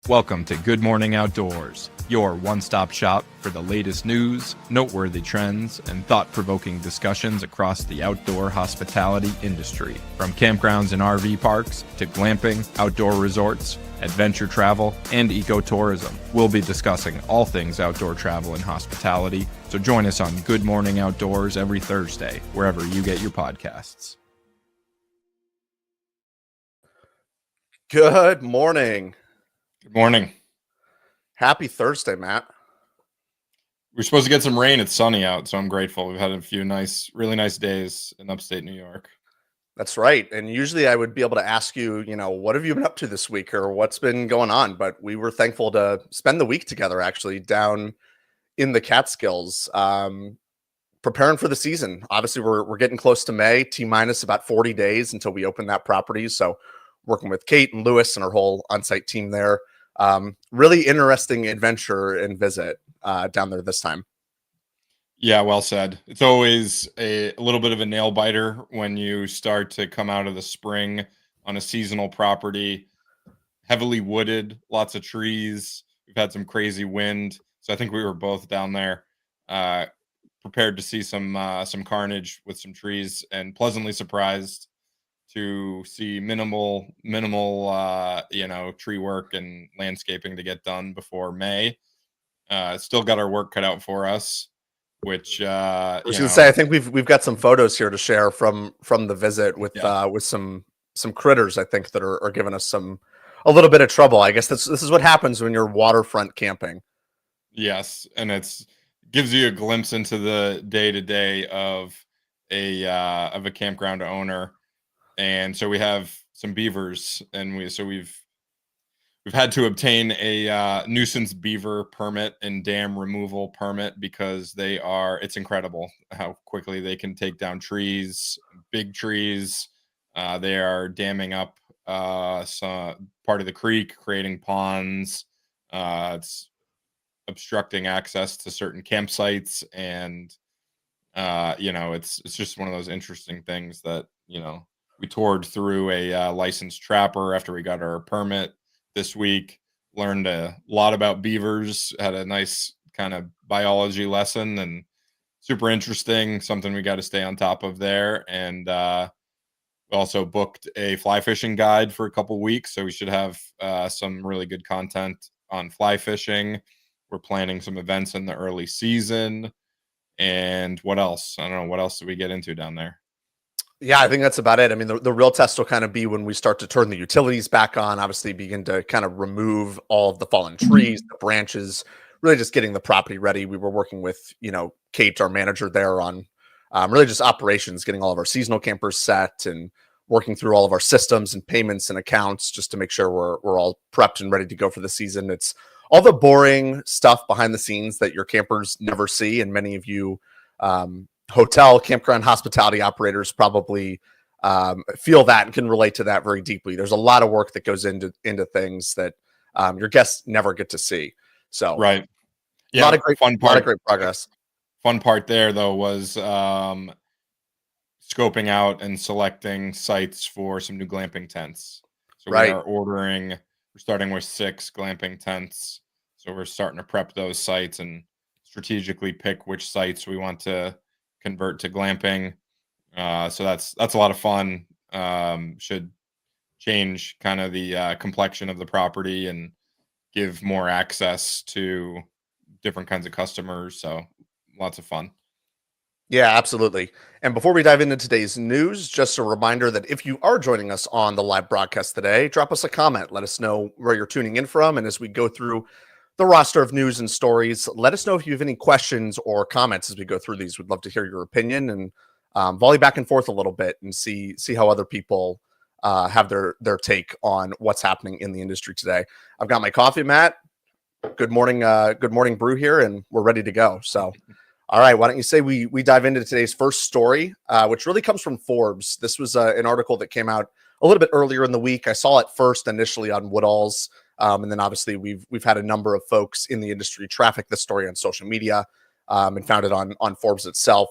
Welcome to Good Morning Outdoors, your one-stop shop for the latest news, noteworthy trends, and thought-provoking discussions across the outdoor hospitality industry. From campgrounds and RV parks to glamping, outdoor resorts, adventure travel, and ecotourism, we'll be discussing all things outdoor travel and hospitality, so join us on Good Morning Outdoors every Thursday, wherever you get your podcasts. Good morning. Good morning. Happy Thursday, Matt. We're supposed to get some rain. It's sunny out, so I'm grateful. We've had a few really nice days in upstate New York. That's right. And usually I would be able to ask you, what have you been up to this week or what's been going on? But we were thankful to spend the week together, actually, down in the Catskills, preparing for the season. Obviously, we're getting close to May, T-minus about 40 days until we open that property. So working with Kate and Lewis and our whole on-site team there. Really interesting adventure and visit down there this time. Yeah, well said. It's always a little bit of a nail biter when you start to come out of the spring on a seasonal property, heavily wooded, lots of trees. We've had some crazy wind, so I think we were both down there prepared to see some carnage with some trees, and pleasantly surprised to see minimal tree work and landscaping to get done before May. Still got our work cut out for us, which I was gonna say, I think we've got some photos here to share from the visit with some critters, I think, that are giving us a little bit of trouble. I guess this is what happens when you're waterfront camping. Yes, and gives you a glimpse into the day-to-day of a campground owner. And so we have some beavers, and we've had to obtain a nuisance beaver permit and dam removal permit because it's incredible how quickly they can take down trees, big trees. They are damming up some part of the creek, creating ponds. It's obstructing access to certain campsites, and it's just one of those interesting things that we toured through a licensed trapper after we got our permit this week, learned a lot about beavers, had a nice kind of biology lesson, and super interesting, something we got to stay on top of there. And we also booked a fly fishing guide for a couple weeks, so we should have some really good content on fly fishing. We're planning some events in the early season. And what else? I don't know. What else did we get into down there? Yeah, I think that's about it. I mean, the real test will kind of be when we start to turn the utilities back on, obviously begin to kind of remove all of the fallen trees, the branches, really just getting the property ready. We were working with, Kate, our manager there, on really just operations, getting all of our seasonal campers set and working through all of our systems and payments and accounts just to make sure we're all prepped and ready to go for the season. It's all the boring stuff behind the scenes that your campers never see. And many of you, hotel, campground, hospitality operators probably feel that and can relate to that very deeply. There's a lot of work that goes into things that your guests never get to see. So, right, yeah, a lot of great progress. Fun part there though was scoping out and selecting sites for some new glamping tents. So we're starting with 6 glamping tents. So we're starting to prep those sites and strategically pick which sites we want to convert to glamping. So that's a lot of fun. Should change kind of the complexion of the property and give more access to different kinds of customers. So lots of fun. Yeah, absolutely. And before we dive into today's news, just a reminder that if you are joining us on the live broadcast today, drop us a comment. Let us know where you're tuning in from. And as we go through the roster of news and stories, let us know if you have any questions or comments as we go through these. We'd love to hear your opinion and volley back and forth a little bit and see how other people have their take on what's happening in the industry today. I've got my coffee, Matt. Good morning brew here, and we're ready to go. So, all right, why don't you say we dive into today's first story, which really comes from Forbes. This was an article that came out a little bit earlier in the week. I saw it first initially on Woodall's, and then obviously we've had a number of folks in the industry traffic this story on social media and found it on Forbes itself.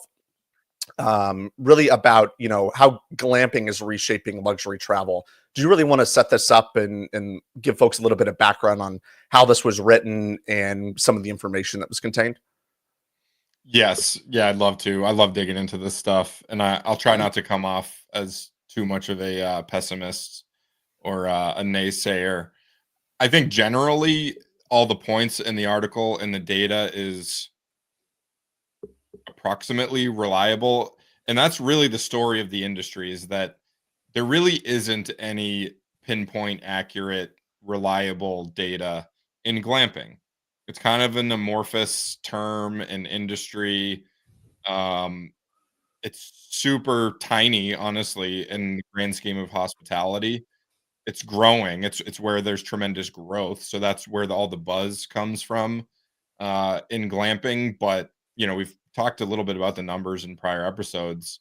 really about, how glamping is reshaping luxury travel. Do you really want to set this up and give folks a little bit of background on how this was written and some of the information that was contained? Yes, yeah, I'd love to. I love digging into this stuff, and I'll try not to come off as too much of a pessimist or a naysayer. I think generally all the points in the article and the data is approximately reliable, and that's really the story of the industry, is that there really isn't any pinpoint accurate reliable data in glamping. It's kind of an amorphous term in industry. um it's super tiny, honestly, in the grand scheme of hospitality. It's growing. It's where there's tremendous growth, so that's where all the buzz comes from in glamping. But we've talked a little bit about the numbers in prior episodes.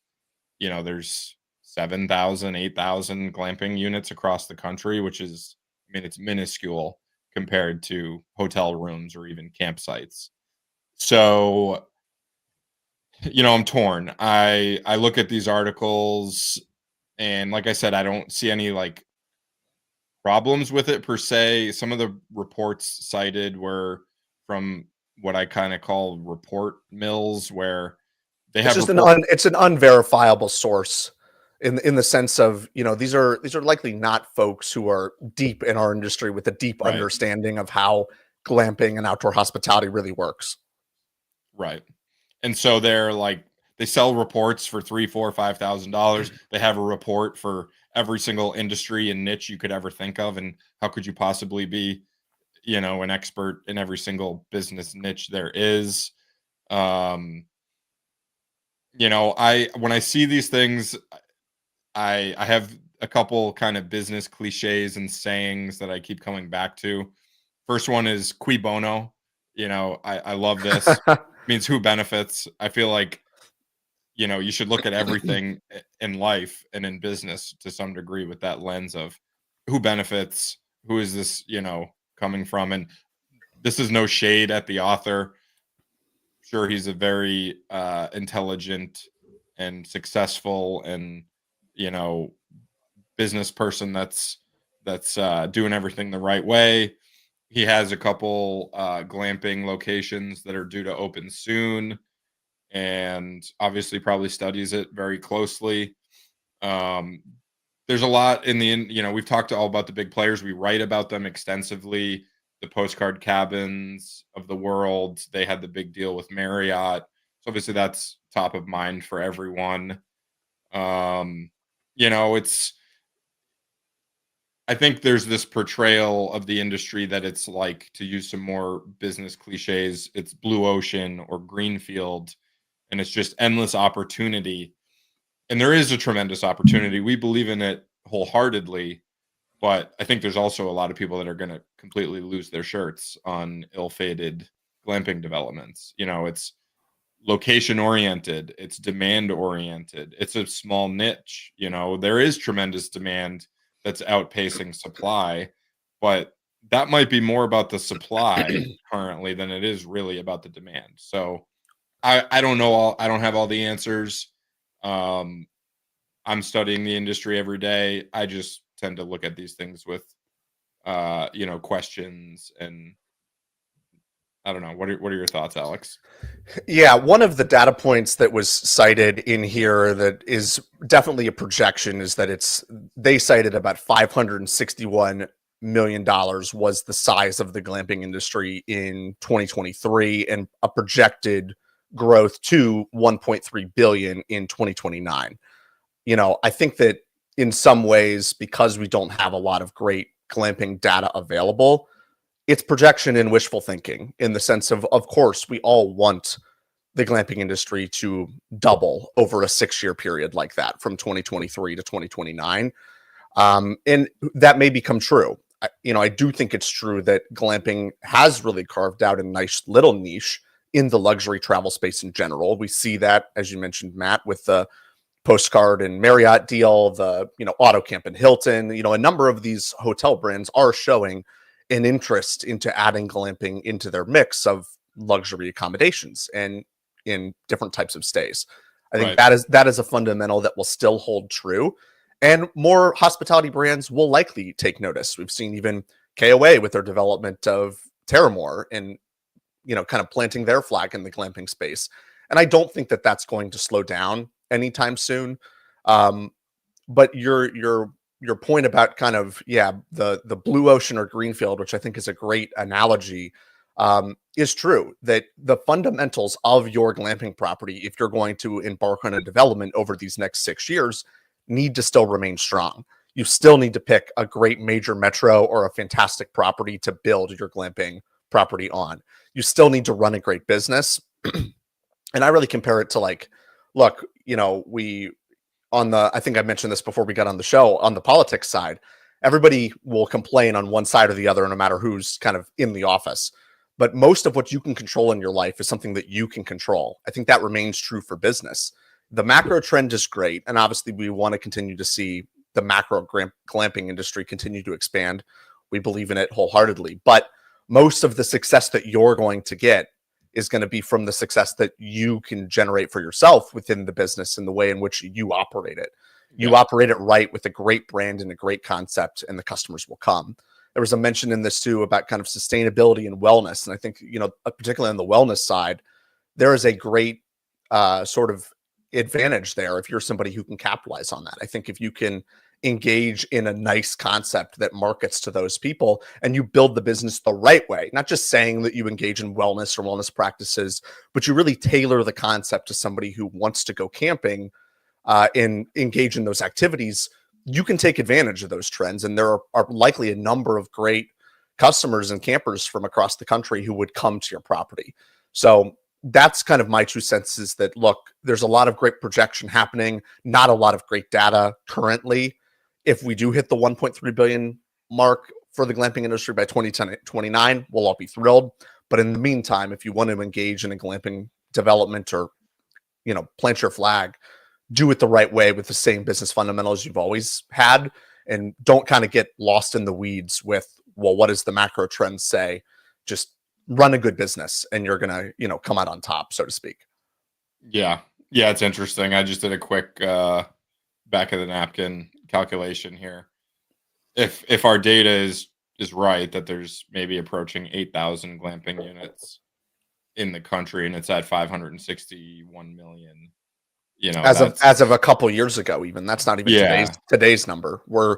There's 7,000, 8,000 glamping units across the country, which is, I mean, it's minuscule compared to hotel rooms or even campsites. So, I'm torn. I look at these articles, and like I said, I don't see any like problems with it per se. Some of the reports cited were from what I kind of call report mills, where they It's have just report. it's an unverifiable source in the sense of, these are likely not folks who are deep in our industry with a deep Right, understanding of how glamping and outdoor hospitality really works. right. And so they're like, they sell reports for three, four, $5,000. They have a report for every single industry and niche you could ever think of. And how could you possibly be, an expert in every single business niche there is? Um, I when I see these things, I have a couple kind of business cliches and sayings that I keep coming back to. First one is "Cui bono." I love this. Means who benefits. I feel like you should look at everything in life and in business to some degree with that lens of who benefits, who is this, coming from. And this is no shade at the author. Sure, he's a very intelligent and successful and you know business person that's doing everything the right way. He has a couple glamping locations that are due to open soon, and obviously probably studies it very closely. Um, there's a lot we've talked all about the big players. We write about them extensively. The postcard cabins of the world, they had the big deal with Marriott. So obviously that's top of mind for everyone. Um, it's I think there's this portrayal of the industry that it's like, to use some more business cliches, it's blue ocean or greenfield, and it's just endless opportunity. And there is a tremendous opportunity. We believe in it wholeheartedly, but I think there's also a lot of people that are going to completely lose their shirts on ill-fated glamping developments. It's location oriented, it's demand oriented, it's a small niche. There is tremendous demand that's outpacing supply, but that might be more about the supply currently than it is really about the demand. So I don't know, I don't have all the answers. um I'm studying the industry every day. I just tend to look at these things with questions. And I don't know, what are your thoughts, Alex? Yeah, one of the data points that was cited in here that is definitely a projection is that they cited about $561 million was the size of the glamping industry in 2023, and a projected growth to 1.3 billion in 2029. I think that in some ways, because we don't have a lot of great glamping data available, it's projection and wishful thinking, in the sense of course, we all want the glamping industry to double over a 6-year period like that from 2023 to 2029. And that may become true. I do think it's true that glamping has really carved out a nice little niche in the luxury travel space in general. We see that, as you mentioned, Matt, with the Postcard and Marriott deal, the Auto Camp and Hilton. A number of these hotel brands are showing an interest into adding glamping into their mix of luxury accommodations and in different types of stays. I think Right. that is a fundamental that will still hold true, and more hospitality brands will likely take notice. We've seen even KOA with their development of Terramore and kind of planting their flag in the glamping space. And I don't think that that's going to slow down anytime soon. Um, but your point about kind of the blue ocean or greenfield, which I think is a great analogy, is true. That the fundamentals of your glamping property, if you're going to embark on a development over these next 6 years, need to still remain strong. You still need to pick a great major metro or a fantastic property to build your glamping property on. You still need to run a great business. And I really compare it to like, look, we on the, I think I mentioned this before we got on the show, on the politics side, everybody will complain on one side or the other, no matter who's kind of in the office. But most of what you can control in your life is something that you can control. I think that remains true for business. The macro trend is great. And obviously we want to continue to see the macro glamping industry continue to expand. We believe in it wholeheartedly. But most of the success that you're going to get is going to be from the success that you can generate for yourself within the business and the way in which you operate it. You operate it right with a great brand and a great concept, and the customers will come. There was a mention in this too about kind of sustainability and wellness. And I think, particularly on the wellness side, there is a great sort of advantage there if you're somebody who can capitalize on that. I think if you can engage in a nice concept that markets to those people and you build the business the right way, not just saying that you engage in wellness or wellness practices, but you really tailor the concept to somebody who wants to go camping and engage in those activities, you can take advantage of those trends. And there are likely a number of great customers and campers from across the country who would come to your property. So that's kind of my 2 cents, is that, look, there's a lot of great projection happening, not a lot of great data currently. If we do hit the 1.3 billion mark for the glamping industry by 2029, we'll all be thrilled. But in the meantime, if you want to engage in a glamping development or, plant your flag, do it the right way with the same business fundamentals you've always had, and don't kind of get lost in the weeds with, well, what does the macro trend say? Just run a good business and you're going to, come out on top, so to speak. Yeah. Yeah, it's interesting. I just did a quick back of the napkin calculation here. If our data is right, that there's maybe approaching 8,000 glamping units in the country, and it's at 561 million. As of a couple years ago, even that's not even today's number. We're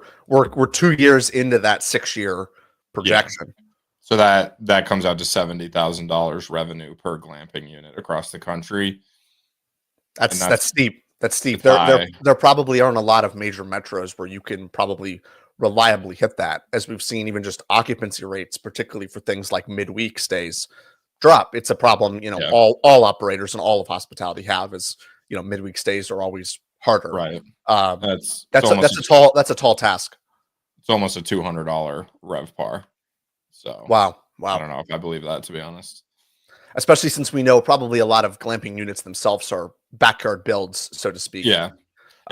2 years into that 6-year projection. Yeah. So that comes out to $70,000 revenue per glamping unit across the country. That's steep. That's steep. There probably aren't a lot of major metros where you can probably reliably hit that, as we've seen even just occupancy rates, particularly for things like midweek stays, drop. It's a problem, all operators and all of hospitality have, is, midweek stays are always harder. Right. That's a tall task. It's almost a $200 RevPAR. So wow. I don't know if I believe that, to be honest. Especially since we know probably a lot of glamping units themselves are backyard builds, so to speak. Yeah.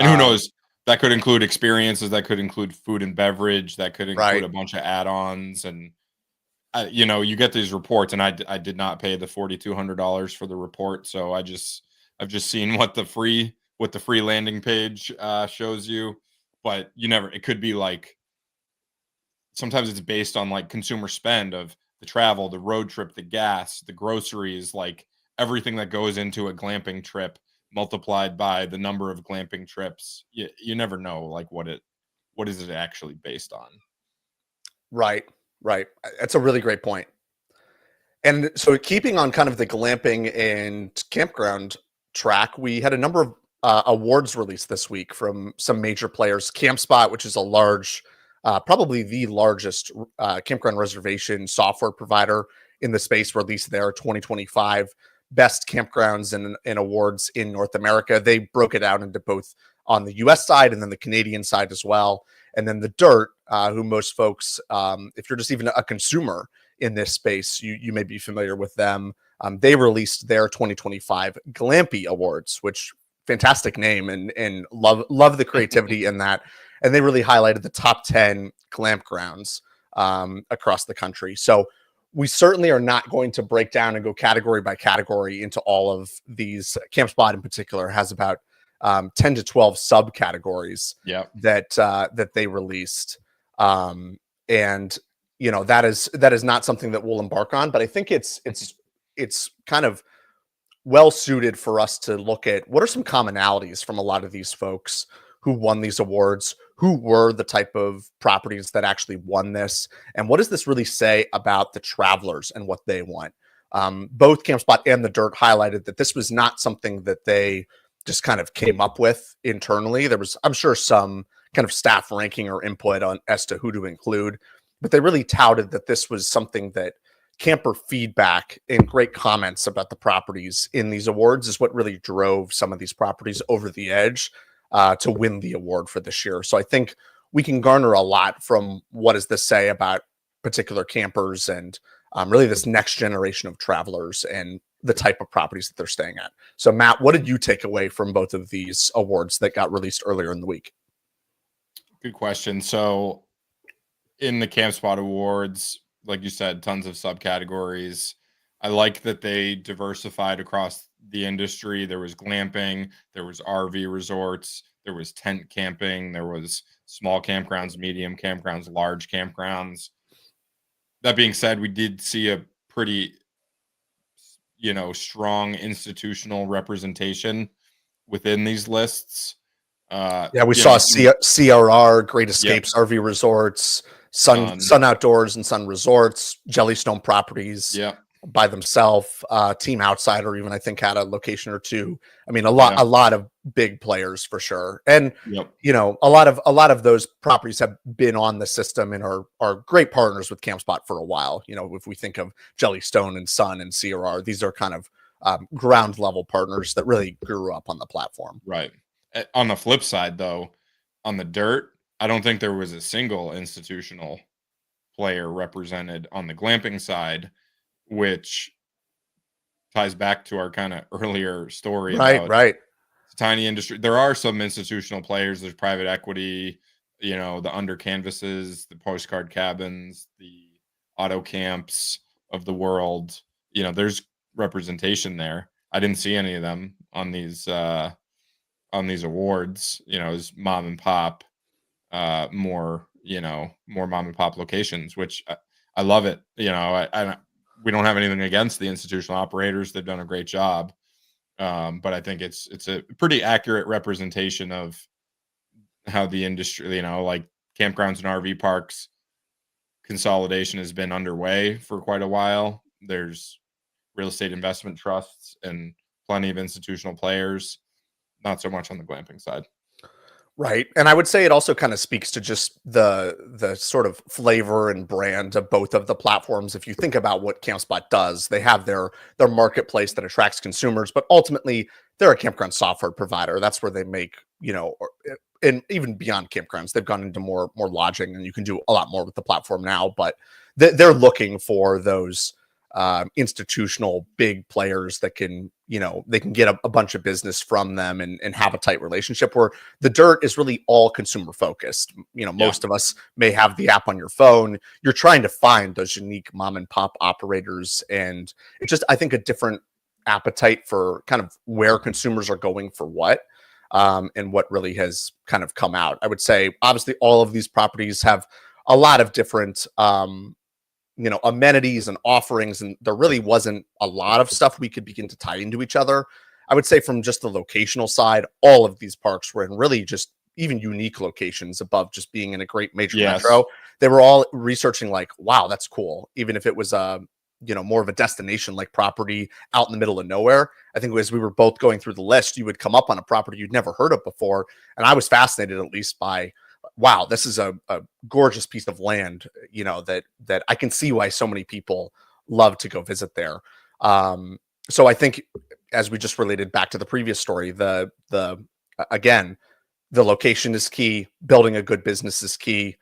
And who knows? That could include experiences. That could include food and beverage. That could include a bunch of add-ons. And, you get these reports, and I did not pay the $4,200 for the report. So I've just seen what the free landing page shows you. But it could be like, sometimes it's based on like consumer spend of the travel, the road trip, the gas, the groceries, like everything that goes into a glamping trip multiplied by the number of glamping trips. You never know, like what is it actually based on? Right. That's a really great point. And so, keeping on kind of the glamping and campground track, we had a number of awards released this week from some major players. Campspot, which is a large, probably the largest campground reservation software provider in the space, released their 2025 best campgrounds and awards in North America. They broke it out into both on the US side and then the Canadian side as well. And then the Dyrt, who most folks, if you're just even a consumer in this space, you may be familiar with them. They released their 2025 Glampy Awards, which fantastic name, and love the creativity in that. And they really highlighted the top 10 glamp grounds across the country. So we certainly are not going to break down and go category by category into all of these. Campspot in particular has about 10 to 12 subcategories Yep. that they released. And that is not something that we'll embark on, but I think it's kind of well suited for us to look at what are some commonalities from a lot of these folks who won these awards, who were the type of properties that actually won this, and what does this really say about the travelers and what they want. Both Campspot and the Dyrt highlighted that this was not something that they just kind of came up with internally. There was, I'm sure, some kind of staff ranking or input on as to who to include, but they really touted that this was something that camper feedback and great comments about the properties in these awards is what really drove some of these properties over the edge to win the award for this year. So I think we can garner a lot from what does this say about particular campers and really this next generation of travelers and the type of properties that they're staying at. So Matt, what did you take away from both of these awards that got released earlier in the week? Good question. So in the Campspot Awards, like you said, tons of subcategories. I like that they diversified across the industry. There was glamping, there was RV resorts, there was tent camping, there was small campgrounds, medium campgrounds, large campgrounds. That being said, we did see a pretty, strong institutional representation within these lists. Yeah, we saw CRR, Great Yep, Escapes, RV Resorts, Sun Outdoors and Sun Resorts, Jellystone Properties yep, by themselves. Team Outsider even I think had a location or two. I mean, yeah, a lot of big players for sure. And yep, a lot of those properties have been on the system and are great partners with Campspot for a while. If we think of Jellystone and Sun and CRR, these are kind of ground level partners that really grew up on the platform. right. On the flip side, though, on the Dyrt, I don't think there was a single institutional player represented on the glamping side, which ties back to our kind of earlier story Right, about right. the tiny industry. There are some institutional players. There's private equity, the under canvases, the postcard cabins, the auto camps of the world. There's representation there. I didn't see any of them on these awards. Is mom and pop, more mom and pop locations, which I love it. We don't have anything against the institutional operators. They've done a great job. But I think it's a pretty accurate representation of how the industry, like campgrounds and RV parks consolidation has been underway for quite a while. There's real estate investment trusts and plenty of institutional players, not so much on the glamping side. Right. And I would say it also kind of speaks to just the sort of flavor and brand of both of the platforms. If you think about what Campspot does, they have their marketplace that attracts consumers, but ultimately they're a campground software provider. That's where they make, and even beyond campgrounds, they've gone into more lodging, and you can do a lot more with the platform now, but they're looking for those institutional big players that can, they can get a bunch of business from them and have a tight relationship, where the Dyrt is really all consumer focused. Most of us may have the app on your phone. You're trying to find those unique mom and pop operators. And it's just, I think, a different appetite for kind of where consumers are going for what. And what really has kind of come out. I would say, obviously, all of these properties have a lot of different amenities and offerings, and there really wasn't a lot of stuff we could begin to tie into each other. I would say from just the locational side, all of these parks were in really just even unique locations above just being in a great major metro. They were all researching like, wow, that's cool. Even if it was more of a destination like property out in the middle of nowhere. I think as we were both going through the list, you would come up on a property you'd never heard of before. And I was fascinated at least by, wow, this is a gorgeous piece of land, that I can see why so many people love to go visit there. So I think, as we just related back to the previous story, again, the location is key. Building a good business is key.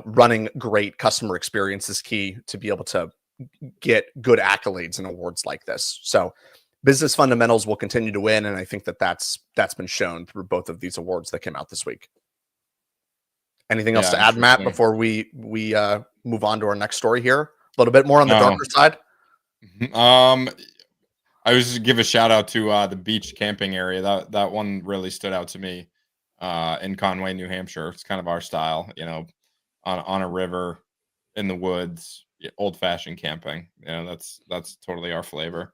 Running great customer experience is key to be able to get good accolades and awards like this. So business fundamentals will continue to win. And I think that's been shown through both of these awards that came out this week. Anything else to add, Matt, before we move on to our next story here? little bit more on the No. darker side? Um, I was just give a shout out to the beach camping area. That one really stood out to me. In Conway, New Hampshire. It's kind of our style, on a river, in the woods, old fashioned camping. That's totally our flavor.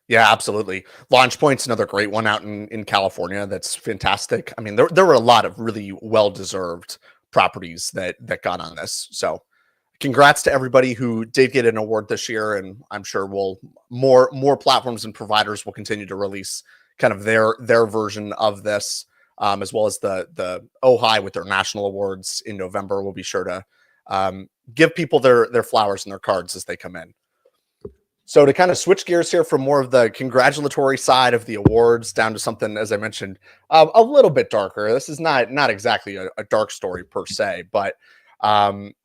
Yeah, absolutely. Launch Point's another great one out in California. That's fantastic. I mean, there were a lot of really well deserved properties that got on this. So, congrats to everybody who did get an award this year, and I'm sure we'll more platforms and providers will continue to release kind of their version of this, as well as the Ojai with their national awards in November. We'll be sure to give people their flowers and their cards as they come in. So to kind of switch gears here from more of the congratulatory side of the awards down to something, as I mentioned, a little bit darker. This is not exactly a dark story per se, but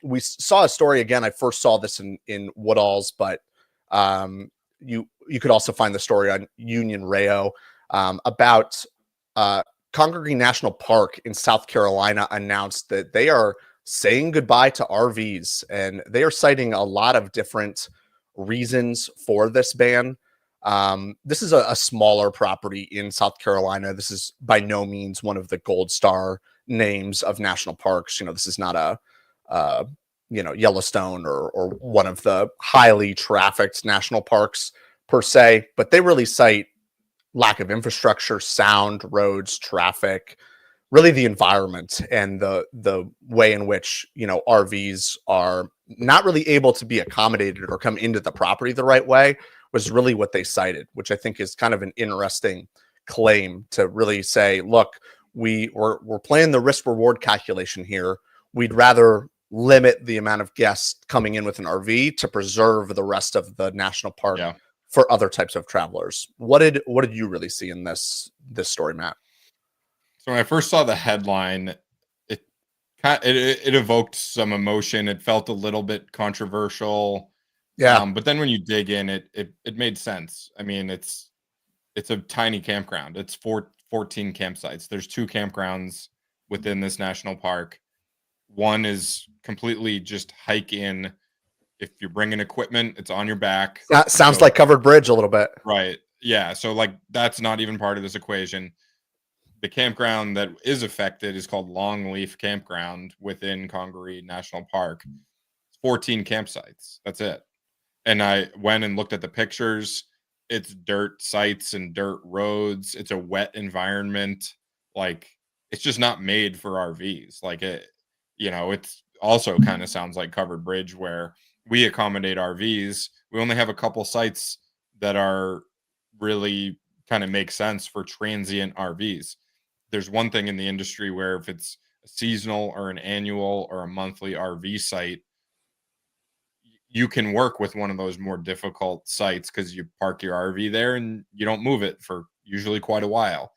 we saw a story again. I first saw this in Woodall's, but you could also find the story on Union Rayo about Congaree National Park in South Carolina announced that they are saying goodbye to RVs, and they are citing a lot of different reasons for this ban. This is a smaller property in South Carolina. This is by no means one of the gold star names of national parks. This is not a Yellowstone or one of the highly trafficked national parks per se, but they really cite lack of infrastructure, sound, roads, traffic, really the environment and the way in which RVs are not really able to be accommodated or come into the property the right way was really what they cited, which I think is kind of an interesting claim to really say, look, we're playing the risk reward calculation here. We'd rather limit the amount of guests coming in with an RV to preserve the rest of the national park Yeah. for other types of travelers. What did you really see in this story, Matt? So when I first saw the headline, it evoked some emotion. It felt a little bit controversial. Yeah. But then when you dig in, it made sense. I mean, it's a tiny campground. It's 14 campsites. There's two campgrounds within this national park. One is completely just hike in. If you're bringing equipment, it's on your back. That sounds So like Covered Bridge a little bit. right, yeah. So like that's not even part of this equation. The campground that is affected is called Longleaf Campground within Congaree National Park. It's 14 campsites. That's it. And I went and looked at the pictures. It's dirt sites and dirt roads. It's a wet environment. Like it's just not made for RVs. Like it's also kind of sounds like Covered Bridge where we accommodate RVs. We only have a couple sites that are really kind of make sense for transient RVs. There's one thing in the industry where if it's a seasonal or an annual or a monthly RV site, you can work with one of those more difficult sites because you park your RV there and you don't move it for usually quite a while.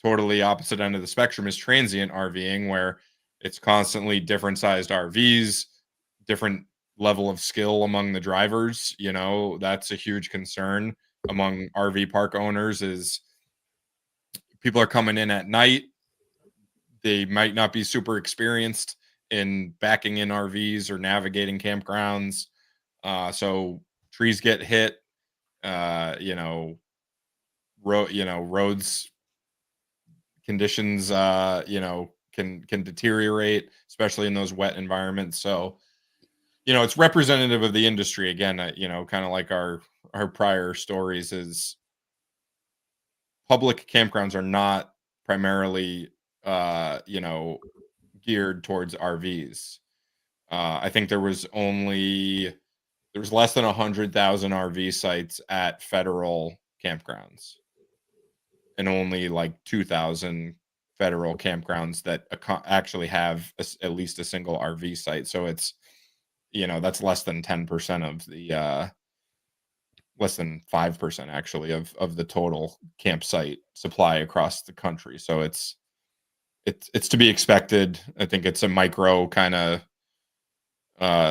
Totally opposite end of the spectrum is transient RVing, where it's constantly different sized RVs, different level of skill among the drivers. That's a huge concern among RV park owners is people are coming in at night. They might not be super experienced in backing in RVs or navigating campgrounds. So trees get hit, roads conditions, can deteriorate, especially in those wet environments. So, it's representative of the industry again, kind of like our prior stories is public campgrounds are not primarily, geared towards RVs. I think there was less than 100,000 RV sites at federal campgrounds, and only like 2,000 federal campgrounds that actually have at least a single RV site. So it's that's less than 10% of the less than 5% actually of the total campsite supply across the country. So it's to be expected. I think it's a micro kind of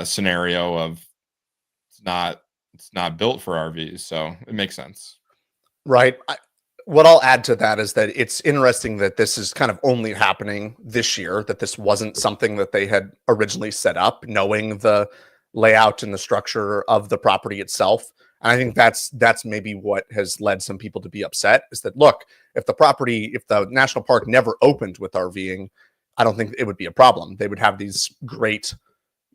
scenario of it's not built for RVs, so it makes sense. Right. What I'll add to that is that it's interesting that this is kind of only happening this year, that this wasn't something that they had originally set up, knowing the layout and the structure of the property itself. And I think that's maybe what has led some people to be upset, is that, look, if the national park never opened with RVing, I don't think it would be a problem. They would have these great,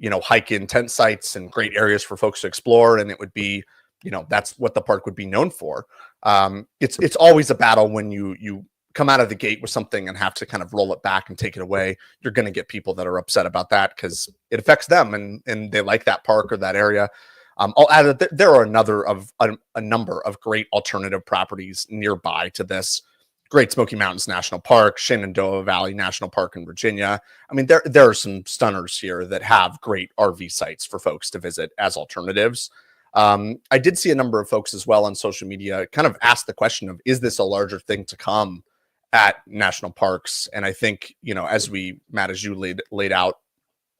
hike-in tent sites and great areas for folks to explore, and it would be, that's what the park would be known for. It's always a battle when you come out of the gate with something and have to kind of roll it back and take it away. You're going to get people that are upset about that because it affects them and they like that park or that area. I'll add that there are a number of great alternative properties nearby to this. Great Smoky Mountains National Park, Shenandoah Valley National Park in Virginia. I mean, there are some stunners here that have great RV sites for folks to visit as alternatives. I did see a number of folks as well on social media kind of ask the question of, is this a larger thing to come at national parks? And I think, as Matt, as you laid out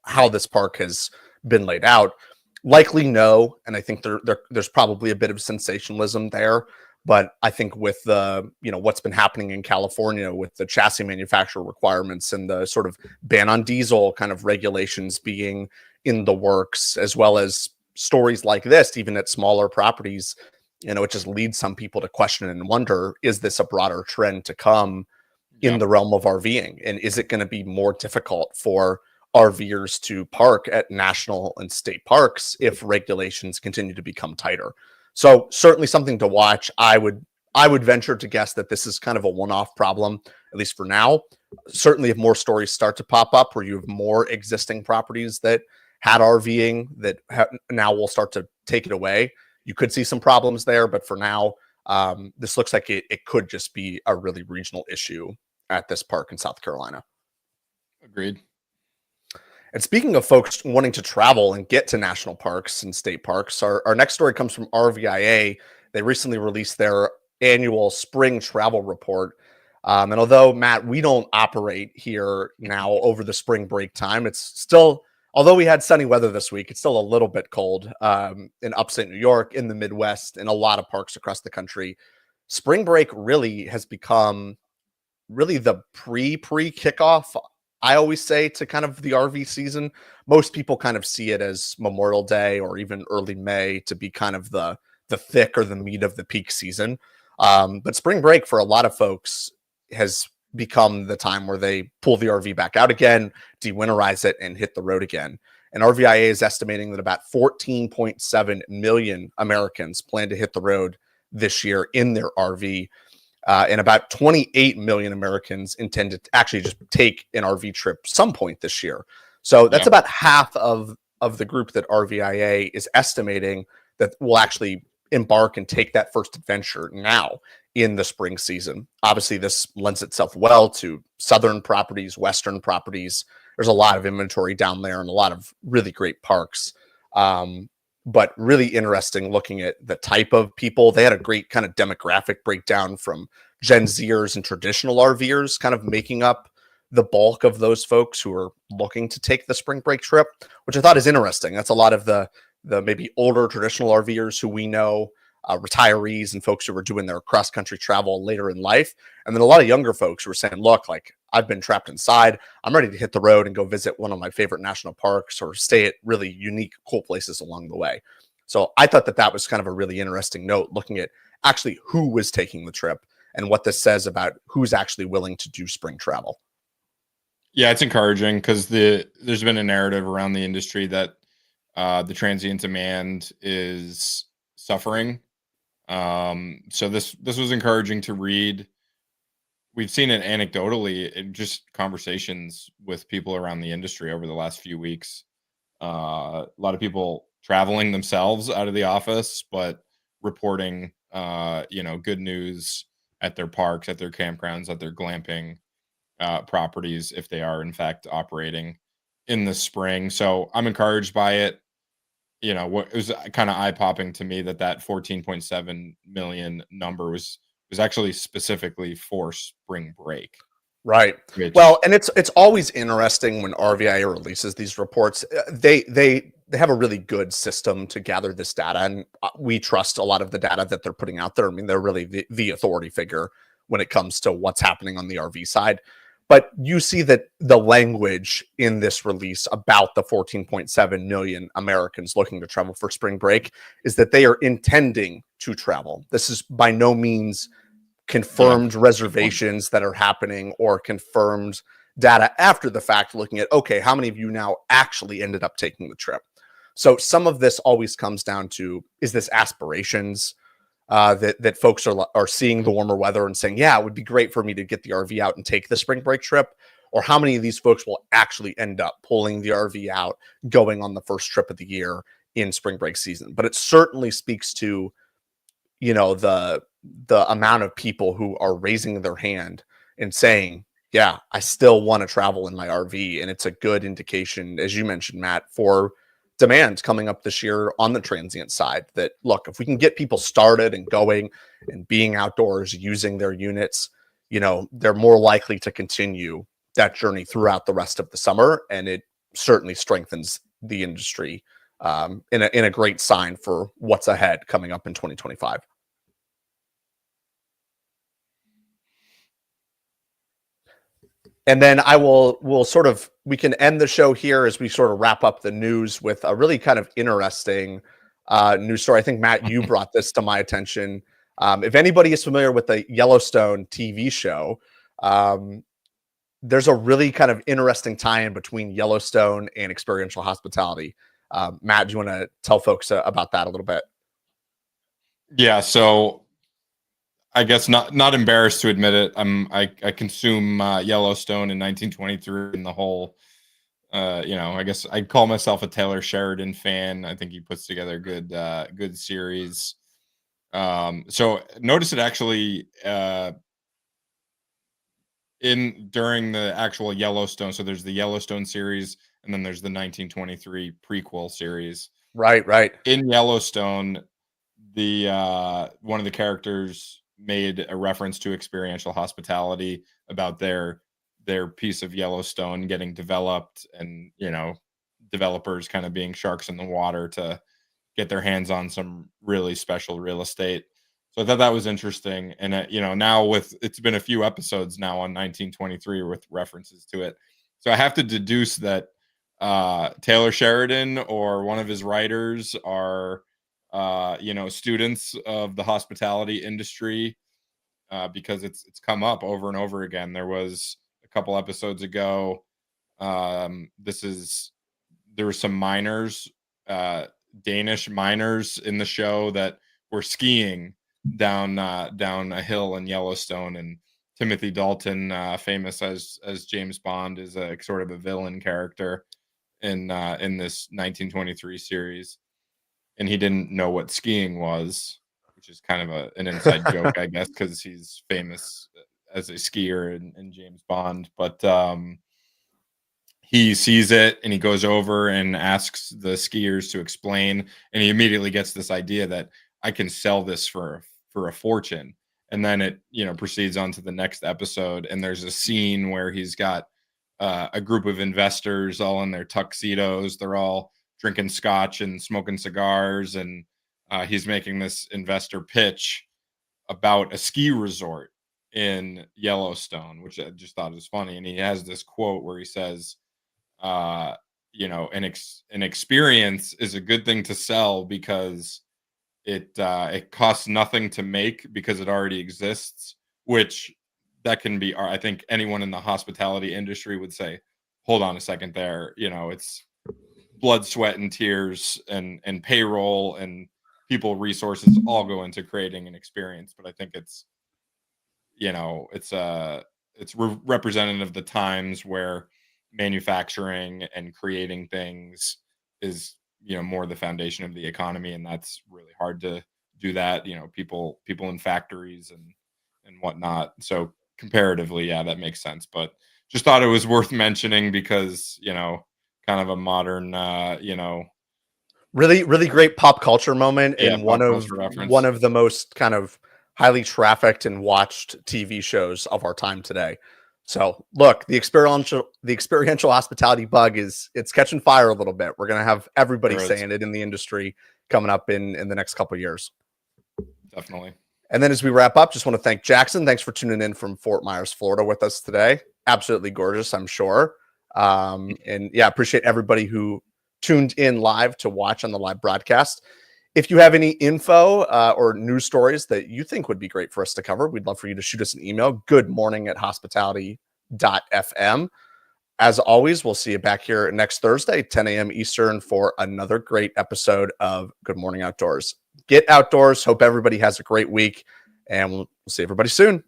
how this park has been laid out, likely no. And I think there's probably a bit of sensationalism there. But I think with the, what's been happening in California with the chassis manufacturer requirements and the sort of ban on diesel kind of regulations being in the works, as well as stories like this, even at smaller properties, it just leads some people to question and wonder, is this a broader trend to come in the realm of RVing? And is it going to be more difficult for RVers to park at national and state parks if regulations continue to become tighter? So certainly something to watch. I would venture to guess that this is kind of a one-off problem, at least for now. Certainly if more stories start to pop up where you have more existing properties that had RVing that now will start to take it away, you could see some problems there. But for now, this looks like it could just be a really regional issue at this park in South Carolina. Agreed. And speaking of folks wanting to travel and get to national parks and state parks, our next story comes from RVIA. They recently released their annual spring travel report. And although, Matt, we don't operate here now over the spring break time, it's still, although we had sunny weather this week, it's still a little bit cold in upstate New York, in the Midwest, in a lot of parks across the country. Spring break really has become really the pre-kickoff, I always say, to kind of the RV season. Most people kind of see it as Memorial Day or even early May to be kind of the thick or the meat of the peak season. But spring break for a lot of folks has become the time where they pull the RV back out again, de-winterize it, and hit the road again. And RVIA is estimating that about 14.7 million Americans plan to hit the road this year in their RV. And about 28 million Americans intend to actually just take an RV trip some point this year. So that's about half of the group that RVIA is estimating that will actually embark and take that first adventure now in the spring season. Obviously, this lends itself well to southern properties, western properties. There's a lot of inventory down there and a lot of really great parks. But really interesting looking at the type of people. They had a great kind of demographic breakdown from Gen Zers and traditional RVers kind of making up the bulk of those folks who are looking to take the spring break trip, which I thought is interesting. That's a lot of the maybe older traditional RVers who we know, retirees and folks who are doing their cross-country travel later in life. And then a lot of younger folks who are saying, look, like, I've been trapped inside. I'm ready to hit the road and go visit one of my favorite national parks or stay at really unique, cool places along the way. So I thought that was kind of a really interesting note, looking at actually who was taking the trip and what this says about who's actually willing to do spring travel. Yeah, it's encouraging because there's been a narrative around the industry that the transient demand is suffering. So this was encouraging to read. We've seen it anecdotally in just conversations with people around the industry over the last few weeks. A lot of people traveling themselves out of the office, but reporting, good news at their parks, at their campgrounds, at their glamping properties, if they are in fact operating in the spring. So I'm encouraged by it. What it was kind of eye popping to me that 14.7 million number was actually specifically for spring break. Right. Well, and it's always interesting when RVIA releases these reports. They have a really good system to gather this data, and we trust a lot of the data that they're putting out there. I mean, they're really the authority figure when it comes to what's happening on the RV side. But you see that the language in this release about the 14.7 million Americans looking to travel for spring break is that they are intending to travel. This is by no means confirmed reservations that are happening or confirmed data after the fact, looking at, okay, how many of you now actually ended up taking the trip? So some of this always comes down to, is this aspirations? That folks are seeing the warmer weather and saying, yeah, it would be great for me to get the RV out and take the spring break trip, or how many of these folks will actually end up pulling the RV out, going on the first trip of the year in spring break season. But it certainly speaks to, the amount of people who are raising their hand and saying, yeah, I still want to travel in my RV. And it's a good indication, as you mentioned, Matt, for demand coming up this year on the transient side, that look, if we can get people started and going and being outdoors using their units, they're more likely to continue that journey throughout the rest of the summer. And it certainly strengthens the industry in a great sign for what's ahead coming up in 2025. And then we can end the show here as we sort of wrap up the news with a really kind of interesting news story. I think, Matt, you brought this to my attention. If anybody is familiar with the Yellowstone TV show, there's a really kind of interesting tie-in between Yellowstone and experiential hospitality. Matt, do you want to tell folks about that a little bit? Yeah, so I guess not embarrassed to admit it. I consume Yellowstone in 1923 and the whole. I guess I'd call myself a Taylor Sheridan fan. I think he puts together good series. So notice it actually during the actual Yellowstone. So there's the Yellowstone series, and then there's the 1923 prequel series. Right. In Yellowstone, the one of the characters made a reference to experiential hospitality about their piece of Yellowstone getting developed, and developers kind of being sharks in the water to get their hands on some really special real estate. So I thought that was interesting. And now it's been a few episodes now on 1923 with references to it, so I have to deduce that Taylor Sheridan or one of his writers are students of the hospitality industry, because it's come up over and over again. There was a couple episodes ago. There were some miners, Danish miners in the show that were skiing down a hill in Yellowstone, and Timothy Dalton, famous as James Bond, is a sort of a villain character in this 1923 series, and he didn't know what skiing was, which is kind of an inside joke, I guess, because he's famous as a skier in James Bond. But he sees it and he goes over and asks the skiers to explain, and he immediately gets this idea that I can sell this for a fortune. And then it proceeds on to the next episode, and there's a scene where he's got a group of investors all in their tuxedos. They're all drinking scotch and smoking cigars, and he's making this investor pitch about a ski resort in Yellowstone, which I just thought was funny. And he has this quote where he says, an experience is a good thing to sell because it costs nothing to make because it already exists, which that can be, I think anyone in the hospitality industry would say, hold on a second there. It's blood, sweat, and tears and payroll and people resources all go into creating an experience. But I think it's representative of the times where manufacturing and creating things is more the foundation of the economy, and that's really hard to do that. People in factories and whatnot. So comparatively, yeah, that makes sense. But just thought it was worth mentioning because kind of a modern really great pop culture moment, yeah, in one of the most kind of highly trafficked and watched TV shows of our time today. So look, the experiential hospitality bug it's catching fire a little bit. We're going to have everybody saying it in the industry coming up in the next couple of years. Definitely. And then as we wrap up, just want to thank Jackson. Thanks for tuning in from Fort Myers, Florida with us today. Absolutely gorgeous, I'm sure. And yeah, appreciate everybody who tuned in live to watch on the live broadcast. If you have any info or news stories that you think would be great for us to cover, we'd love for you to shoot us an email, goodmorning@hospitality.fm. As always, we'll see you back here next Thursday, 10 a.m. Eastern, for another great episode of Good Morning Outdoors. Get outdoors. Hope everybody has a great week, and we'll see everybody soon.